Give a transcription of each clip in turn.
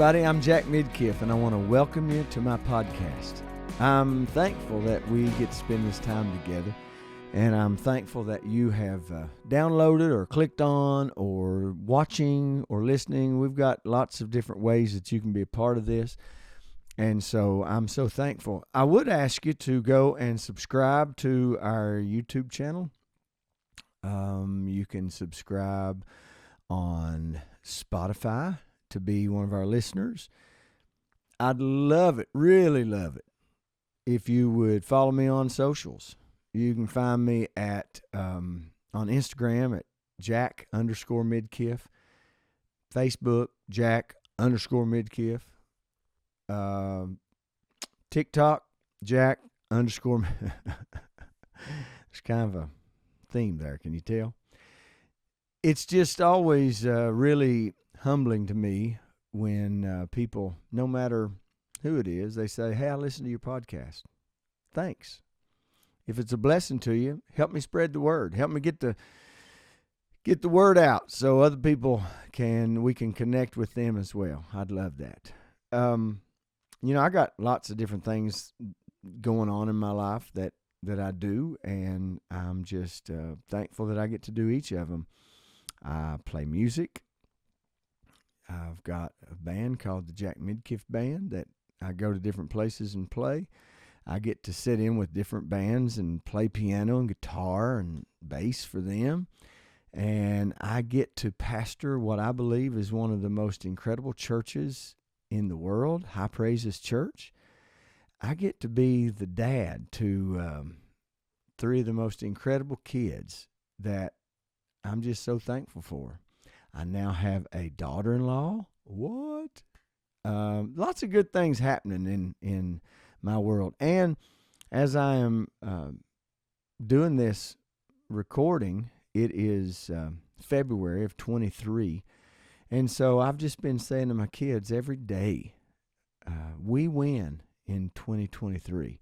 everybody. I'm Jack Midkiff, and I want to welcome you to my podcast. I'm thankful that we get to spend this time together, and I'm thankful that you have downloaded or clicked on or watching or listening. We've got lots of different ways that you can be a part of this, and so I'm so thankful. I would ask you to go and subscribe to our YouTube channel. You can subscribe on Spotify to be one of our listeners. I'd love it, really love it, if you would follow me on socials. You can find me at on Instagram at Jack_Midkiff, Facebook Jack_Midkiff, TikTok Jack underscore. There's kind of a theme there, can you tell? It's just always really humbling to me when people, no matter who it is, they say, "Hey, I listened to your podcast. Thanks. If it's a blessing to you, help me spread the word. Help me get the word out so other people we can connect with them as well." I'd love that. I got lots of different things going on in my life that I do, and I'm just thankful that I get to do each of them. I play music. I've got a band called the Jack Midkiff Band that I go to different places and play. I get to sit in with different bands and play piano and guitar and bass for them. And I get to pastor what I believe is one of the most incredible churches in the world, High Praises Church. I get to be the dad to three of the most incredible kids that I'm just so thankful for. I now have a daughter-in-law. What? Lots of good things happening in my world. And as I am doing this recording, it is February of 23. And so I've just been saying to my kids every day, we win in 2023.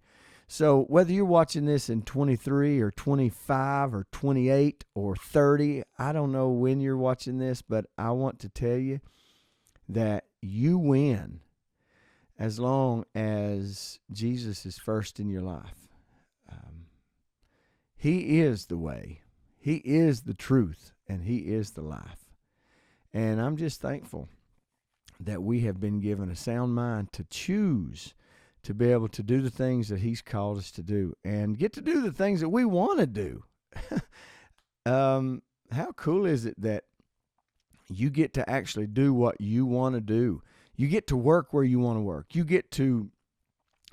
So whether you're watching this in 23 or 25 or 28 or 30, I don't know when you're watching this, but I want to tell you that you win as long as Jesus is first in your life. He is the way, He is the truth, and He is the life. And I'm just thankful that we have been given a sound mind to choose to be able to do the things that He's called us to do and get to do the things that we want to do. How cool is it that you get to actually do what you want to do? You get to work where you want to work. You get to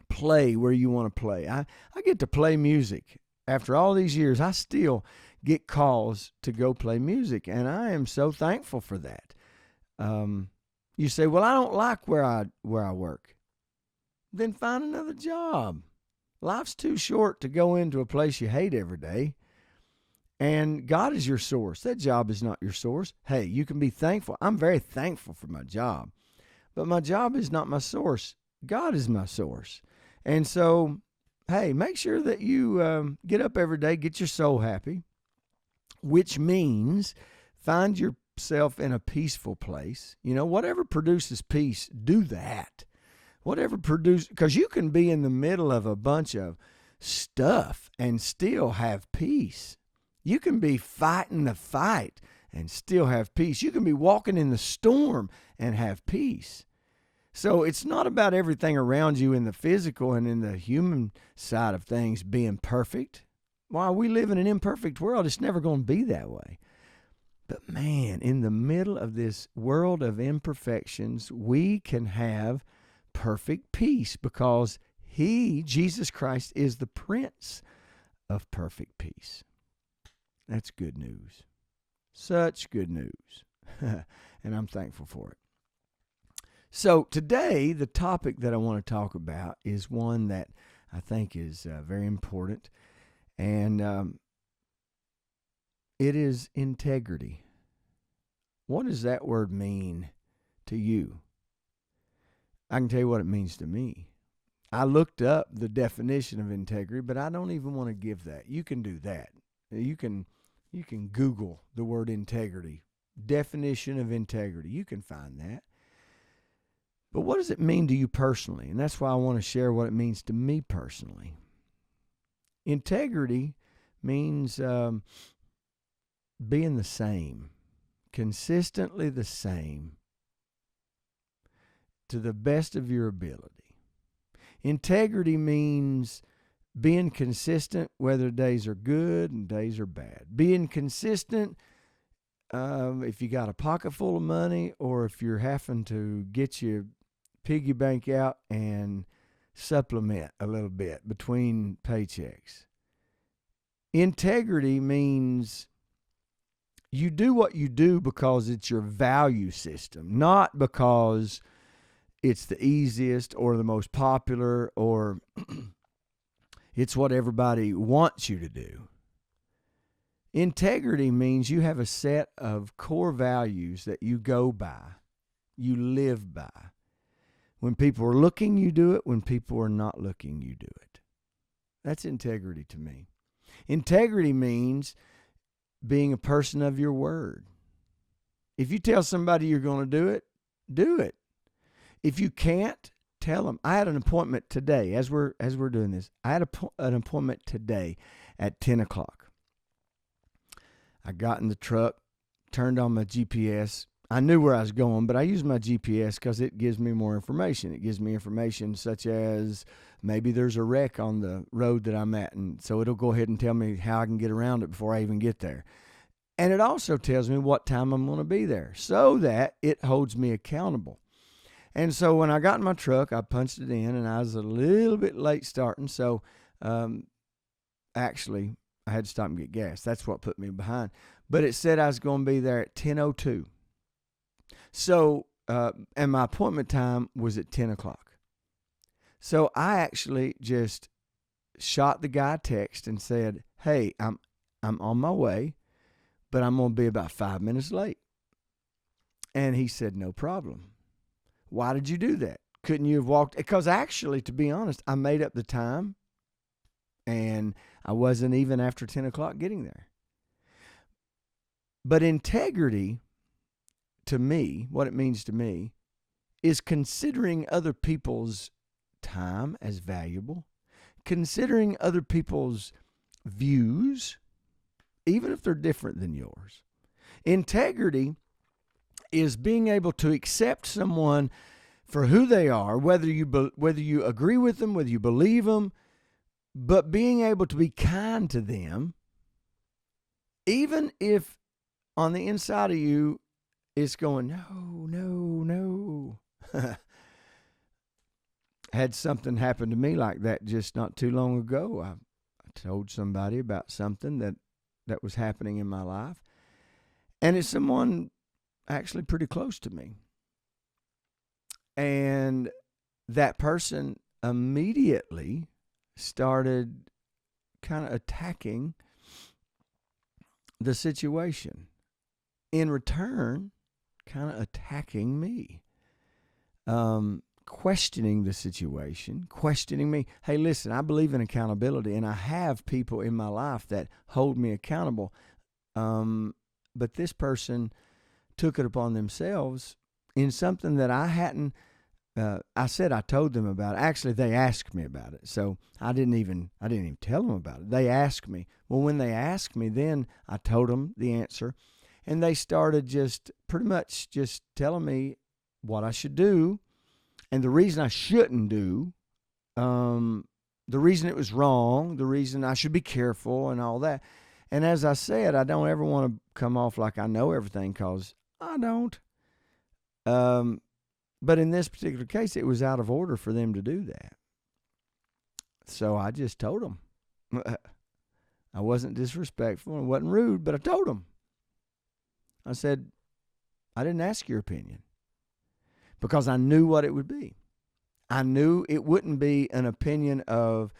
play where you want to play. I get to play music. After all these years, I still get calls to go play music, and I am so thankful for that. You say, "Well, I don't like where I work." Then find another job. Life's too short to go into a place you hate every day. And God is your source. That job is not your source. Hey, you can be thankful. I'm very thankful for my job. But my job is not my source. God is my source. And so, hey, make sure that you get up every day, get your soul happy, which means find yourself in a peaceful place. Whatever produces peace, do that. Because you can be in the middle of a bunch of stuff and still have peace. You can be fighting the fight and still have peace. You can be walking in the storm and have peace. So it's not about everything around you in the physical and in the human side of things being perfect. While we live in an imperfect world, it's never going to be that way. But man, in the middle of this world of imperfections, we can have perfect peace because Jesus Christ, is the Prince of perfect peace. That's good news. Such good news. And I'm thankful for it. So today, the topic that I want to talk about is one that I think is very important. And it is integrity. What does that word mean to you? I can tell you what it means to me. I looked up the definition of integrity, but I don't even want to give that. You can do that. You can Google the word integrity, definition of integrity. You can find that. But what does it mean to you personally? And that's why I want to share what it means to me personally. Integrity means being the same, consistently the same, to the best of your ability. Integrity means being consistent whether days are good and days are bad. Being consistent if you got a pocket full of money or if you're having to get your piggy bank out and supplement a little bit between paychecks. Integrity means you do what you do because it's your value system, not because it's the easiest or the most popular or it's what everybody wants you to do. Integrity means you have a set of core values that you go by, you live by. When people are looking, you do it. When people are not looking, you do it. That's integrity to me. Integrity means being a person of your word. If you tell somebody you're going to do it, do it. If you can't, tell them. I had an appointment today, as we're doing this. I had an appointment today at 10 o'clock. I got in the truck, turned on my GPS. I knew where I was going, but I use my GPS because it gives me more information. It gives me information such as maybe there's a wreck on the road that I'm at, and so it'll go ahead and tell me how I can get around it before I even get there. And it also tells me what time I'm going to be there so that it holds me accountable. And so when I got in my truck, I punched it in, and I was a little bit late starting, so actually I had to stop and get gas. That's what put me behind. But it said I was going to be there at 10:02. So, and my appointment time was at 10 o'clock. So I actually just shot the guy a text and said, hey, I'm on my way, but I'm going to be about 5 minutes late. And he said, no problem. Why did you do that? Couldn't you have walked? Because actually, to be honest, I made up the time and I wasn't even after 10 o'clock getting there. But integrity, to me, what it means to me, is considering other people's time as valuable, considering other people's views, even if they're different than yours. Integrity is being able to accept someone for who they are, whether you agree with them, whether you believe them, but being able to be kind to them, even if on the inside of you it's going, no. Had something happen to me like that just not too long ago. I told somebody about something that was happening in my life, and it's someone actually pretty close to me. And that person immediately started kind of attacking the situation. In return, kind of attacking me, questioning the situation, questioning me. Hey, listen, I believe in accountability, and I have people in my life that hold me accountable. But this person took it upon themselves in something that I hadn't. I said I told them about it. Actually, they asked me about it, so I didn't even tell them about it. They asked me. Well, when they asked me, then I told them the answer. And they started just pretty much just telling me what I should do and the reason I shouldn't do, the reason it was wrong, the reason I should be careful and all that. And as I said, I don't ever want to come off like I know everything because I don't. But in this particular case, it was out of order for them to do that. So I just told them. I wasn't disrespectful and wasn't rude, but I told them. I said, I didn't ask your opinion because I knew what it would be. I knew it wouldn't be an opinion of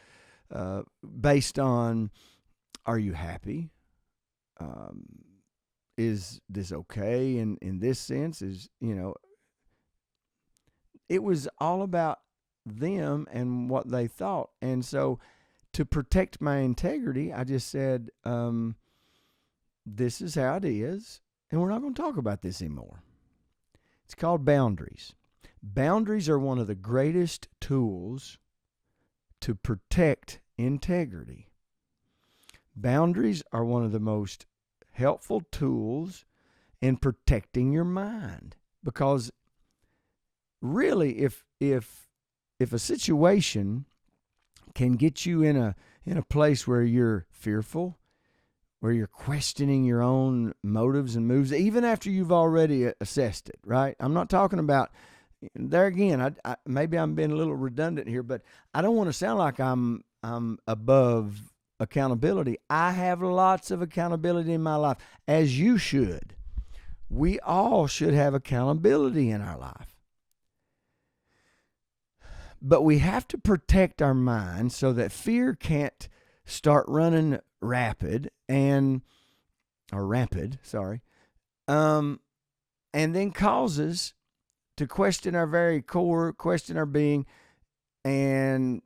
based on, are you happy? Is this okay in this sense? It was all about them and what they thought. And so to protect my integrity, I just said, this is how it is. And we're not going to talk about this anymore. It's called boundaries. Boundaries are one of the greatest tools to protect integrity. Boundaries are one of the most helpful tools in protecting your mind, because really, if a situation can get you in a place where you're fearful, where you're questioning your own motives and moves, even after you've already assessed it, right? I'm not talking about, there again, I maybe I'm being a little redundant here, but I don't want to sound like I'm above accountability. I have lots of accountability in my life, as you should. We all should have accountability in our life. But we have to protect our mind so that fear can't start running rampant, and then causes to question our very core, question our being, and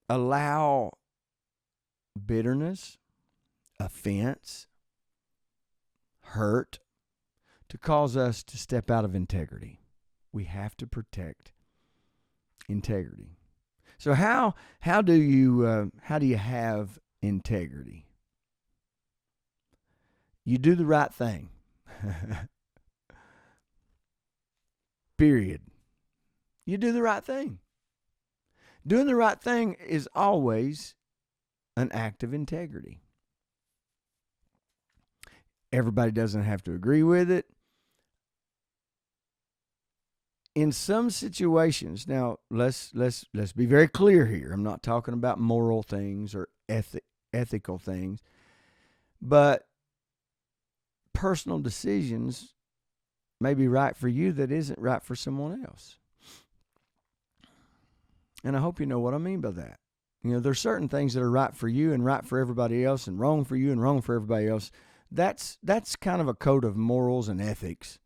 allow bitterness, offense, hurt to cause us to step out of integrity. We have to protect integrity. So how do you have integrity? You do the right thing. Period. You do the right thing. Doing the right thing is always an act of integrity. Everybody doesn't have to agree with it. In some situations, now let's be very clear here. I'm not talking about moral things or ethical things, but personal decisions may be right for you that isn't right for someone else. And I hope you know what I mean by that. You know, there's certain things that are right for you and right for everybody else, and wrong for you and wrong for everybody else. That's kind of a code of morals and ethics.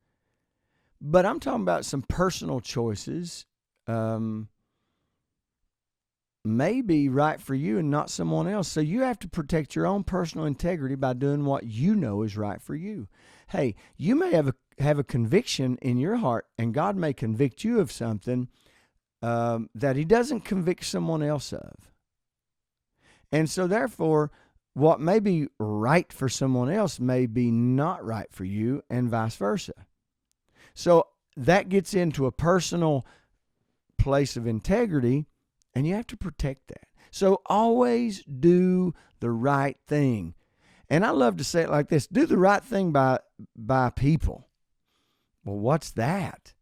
But I'm talking about some personal choices may be right for you and not someone else. So you have to protect your own personal integrity by doing what you know is right for you. Hey, you may have a conviction in your heart, and God may convict you of something that He doesn't convict someone else of. And so therefore, what may be right for someone else may be not right for you, and vice versa. So that gets into a personal place of integrity, and you have to protect that. So always do the right thing. And I love to say it like this: do the right thing by people. Well, what's that?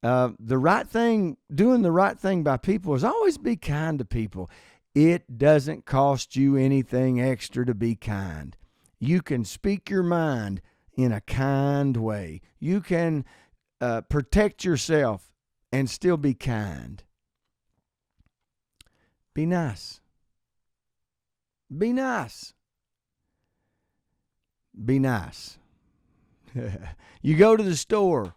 Doing the right thing by people is always be kind to people. It doesn't cost you anything extra to be kind. You can speak your mind in a kind way. You can protect yourself and still be kind. Be nice. Be nice. Be nice. You go to the store.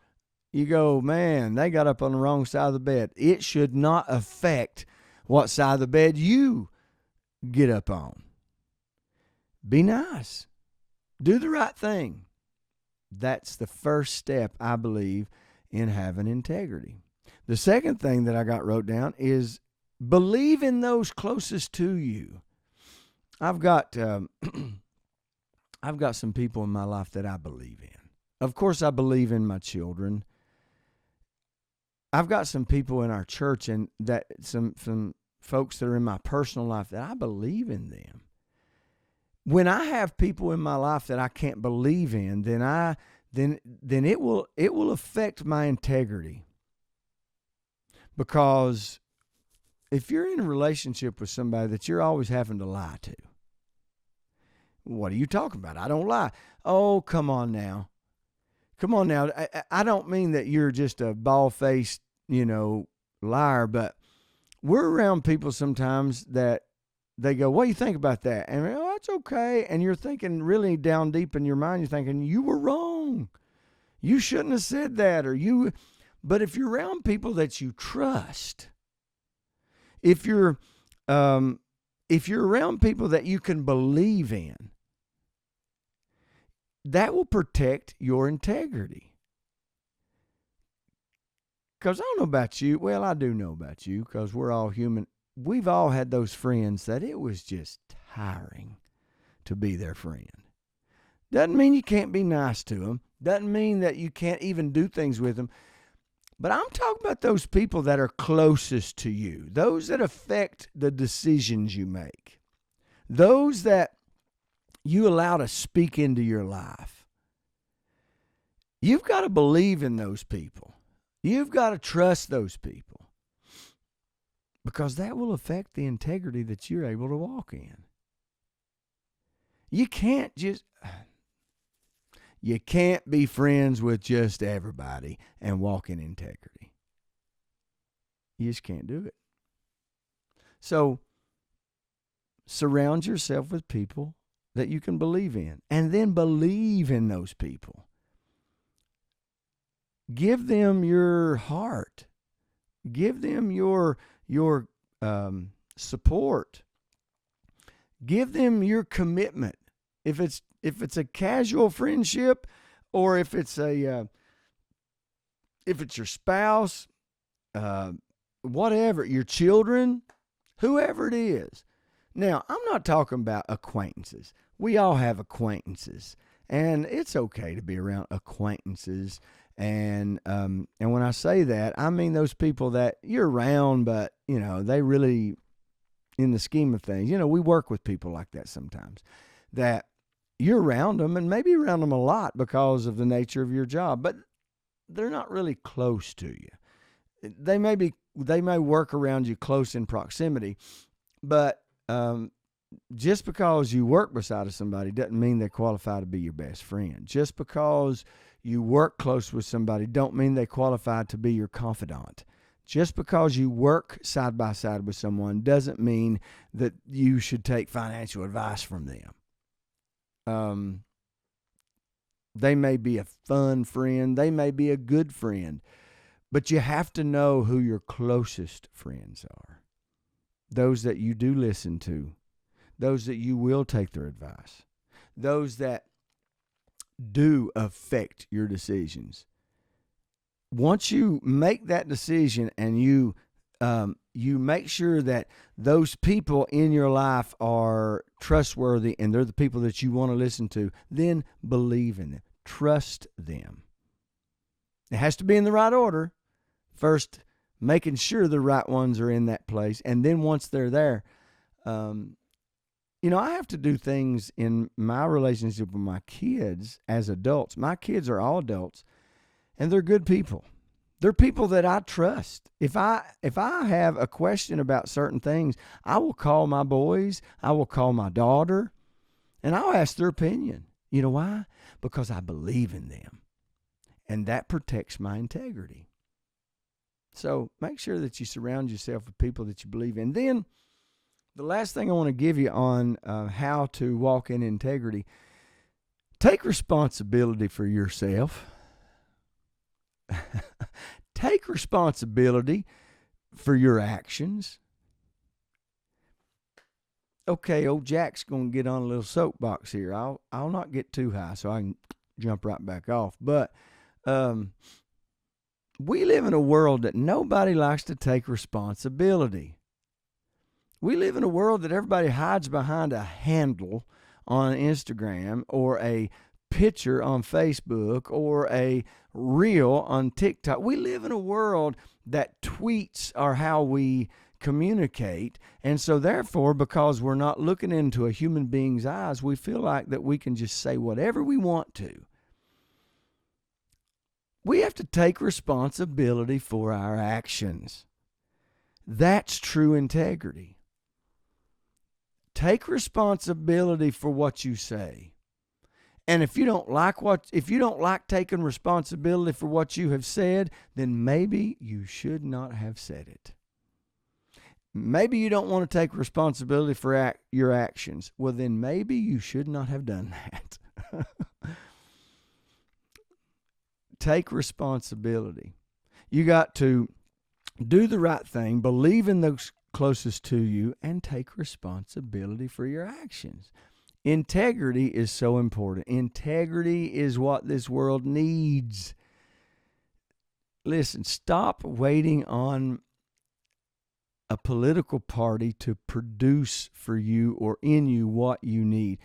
You go, man, they got up on the wrong side of the bed. It should not affect what side of the bed you get up on. Be nice. Do the right thing. That's the first step, I believe, in having integrity. The second thing that I got wrote down is believe in those closest to you. I've got some people in my life that I believe in. Of course, I believe in my children. I've got some people in our church and that some folks that are in my personal life that I believe in them. When I have people in my life that I can't believe in, then it will affect my integrity. Because if you're in a relationship with somebody that you're always having to lie to, what are you talking about? I don't lie. Oh, come on now. Come on now. I don't mean that you're just a bald-faced, liar, but we're around people sometimes that they go, what do you think about that? And oh, that's okay. And you're thinking really down deep in your mind, you're thinking, you were wrong. You shouldn't have said that. But if you're around people that you trust, if you're around people that you can believe in, that will protect your integrity. Because I don't know about you. Well, I do know about you because we're all human. We've all had those friends that it was just tiring to be their friend. Doesn't mean you can't be nice to them. Doesn't mean that you can't even do things with them. But I'm talking about those people that are closest to you, those that affect the decisions you make, those that you allow to speak into your life. You've got to believe in those people. You've got to trust those people because that will affect the integrity that you're able to walk in. You can't be friends with just everybody and walk in integrity. You just can't do it. So surround yourself with people that you can believe in, and then believe in those people. Give them your heart. Give them your support. Give them your commitment. If it's a casual friendship, or if it's your spouse, whatever, your children, whoever it is. Now, I'm not talking about acquaintances. We all have acquaintances, and it's okay to be around acquaintances. And when I say that, I mean those people that you're around, but they really, in the scheme of things, we work with people like that sometimes, that you're around them and maybe around them a lot because of the nature of your job, but they're not really close to you. They may work around you close in proximity, but just because you work beside somebody doesn't mean they qualify to be your best friend. Just because you work close with somebody don't mean they qualify to be your confidant. Just because you work side by side with someone doesn't mean that you should take financial advice from them. They may be a fun friend. They may be a good friend. But you have to know who your closest friends are. Those that you do listen to. Those that you will take their advice. Those that do affect your decisions. Once you make that decision and you make sure that those people in your life are trustworthy and they're the people that you want to listen to, then believe in them. Trust them. It has to be in the right order. First, making sure the right ones are in that place. And then once they're there, I have to do things in my relationship with my kids as adults. My kids are all adults, and they're good people. They're people that I trust. If I have a question about certain things, I will call my boys, I will call my daughter, and I'll ask their opinion. You know why? Because I believe in them, and that protects my integrity. So make sure that you surround yourself with people that you believe in. Then the last thing I want to give you on how to walk in integrity, take responsibility for yourself. Take responsibility for your actions. Okay, old Jack's going to get on a little soapbox here. I'll not get too high so I can jump right back off. But we live in a world that nobody likes to take responsibility. We live in a world that everybody hides behind a handle on Instagram or a picture on Facebook or a reel on TikTok. We live in a world that tweets are how we communicate. And so therefore, because we're not looking into a human being's eyes, we feel like that we can just say whatever we want to. We have to take responsibility for our actions. That's true integrity. Take responsibility for what you say. And if you don't like taking responsibility for what you have said, then maybe you should not have said it. Maybe you don't want to take responsibility for your actions. Well, then maybe you should not have done that. Take responsibility. You got to do the right thing, believe in those closest to you, and take responsibility for your actions. Integrity is so important. Integrity is what this world needs. Listen, stop waiting on a political party to produce for you or in you what you need.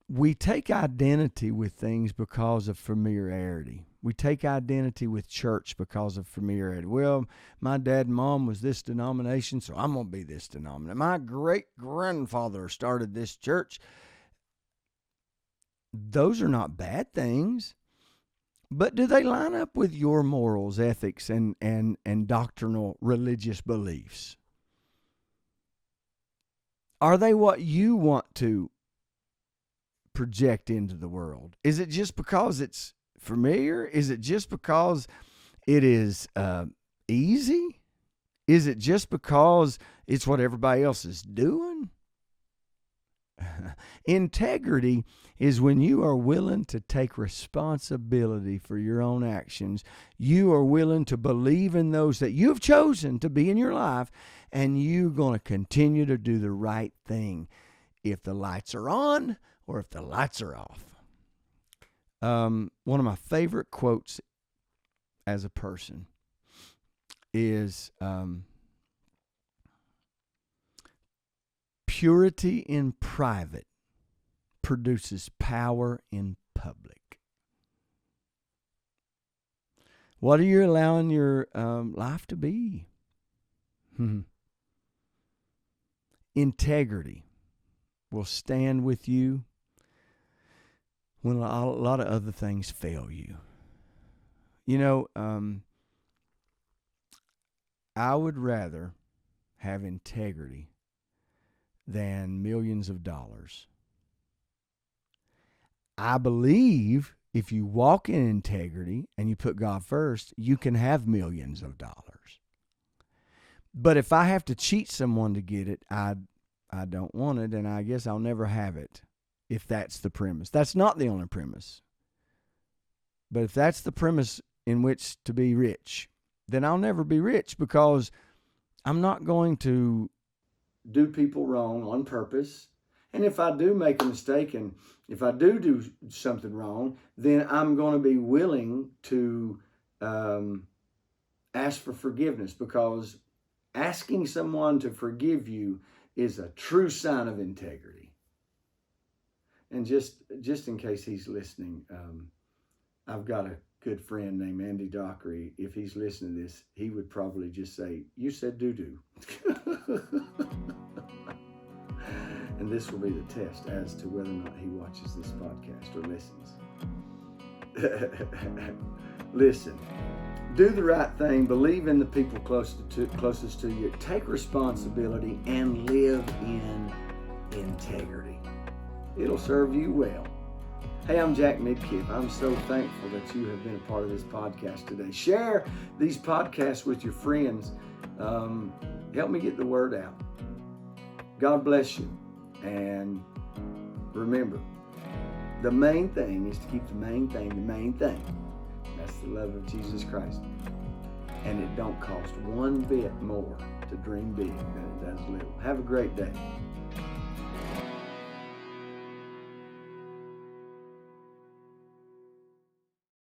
We take identity with things because of familiarity. We take identity with church because of familiarity. Well, my dad and mom was this denomination, so I'm going to be this denomination. My great-grandfather started this church. Those are not bad things. But do they line up with your morals, ethics, and doctrinal religious beliefs? Are they what you want to project into the world? Is it just because it's familiar? Is it just because it is easy? Is it just because it's what everybody else is doing? Integrity is when you are willing to take responsibility for your own actions. You are willing to believe in those that you've chosen to be in your life, and you're going to continue to do the right thing if the lights are on or if the lights are off. One of my favorite quotes as a person is purity in private produces power in public. What are you allowing your life to be? Integrity will stand with you when a lot of other things fail you. You know, I would rather have integrity than millions of dollars. I believe if you walk in integrity and you put God first, you can have millions of dollars. But if I have to cheat someone to get it, I don't want it, and I guess I'll never have it if that's the premise. That's not the only premise. But if that's the premise in which to be rich, then I'll never be rich, because I'm not going to do people wrong on purpose. And if I do make a mistake, and if I do something wrong, then I'm going to be willing to ask for forgiveness, because asking someone to forgive you is a true sign of integrity. And just in case he's listening, I've got a good friend named Andy Dockery. If he's listening to this, he would probably just say, "You said doo-doo." And this will be the test as to whether or not he watches this podcast or listens. Listen, do the right thing. Believe in the people closest to you. Take responsibility and live in integrity. It'll serve you well. Hey, I'm Jack Midkiff. I'm so thankful that you have been a part of this podcast today. Share these podcasts with your friends. Help me get the word out. God bless you. And remember, the main thing is to keep the main thing the main thing. That's the love of Jesus Christ. And it don't cost one bit more to dream big than it does little. Have a great day.